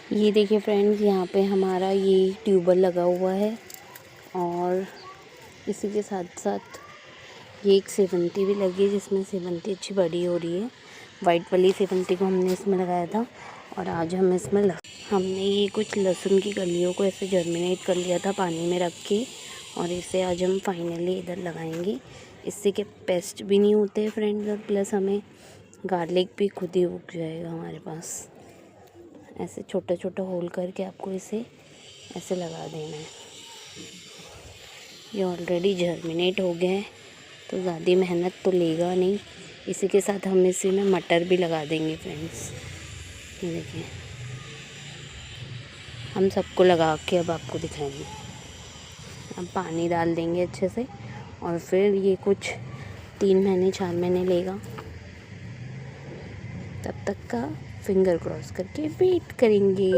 ये देखिए फ्रेंड्स, यहाँ पे हमारा ये ट्यूबवेल लगा हुआ है और इसी के साथ साथ ये एक सेवंती भी लगी है, जिसमें सेवंती अच्छी बड़ी हो रही है। वाइट वाली सेवंती को हमने इसमें लगाया था और आज हम इसमें हमने ये कुछ लहसुन की कलियों को ऐसे जर्मिनेट कर लिया था पानी में रख के, और इसे आज हम फाइनली इधर लगाएंगे। इससे के पेस्ट भी नहीं होते फ्रेंड्स, और प्लस हमें गार्लिक भी खुद ही उग जाएगा हमारे पास। ऐसे छोटा छोटा होल करके आपको इसे ऐसे लगा देना है। ये ऑलरेडी जर्मिनेट हो गया है तो ज़्यादा मेहनत तो लेगा नहीं। इसी के साथ हम इसी में मटर भी लगा देंगे फ्रेंड्स। ये देखिए, हम सबको लगा के अब आपको दिखाएंगे। अब पानी डाल देंगे अच्छे से और फिर ये कुछ 3 महीने 4 महीने लेगा। तब तक का फिंगर क्रॉस करके वेट करेंगे।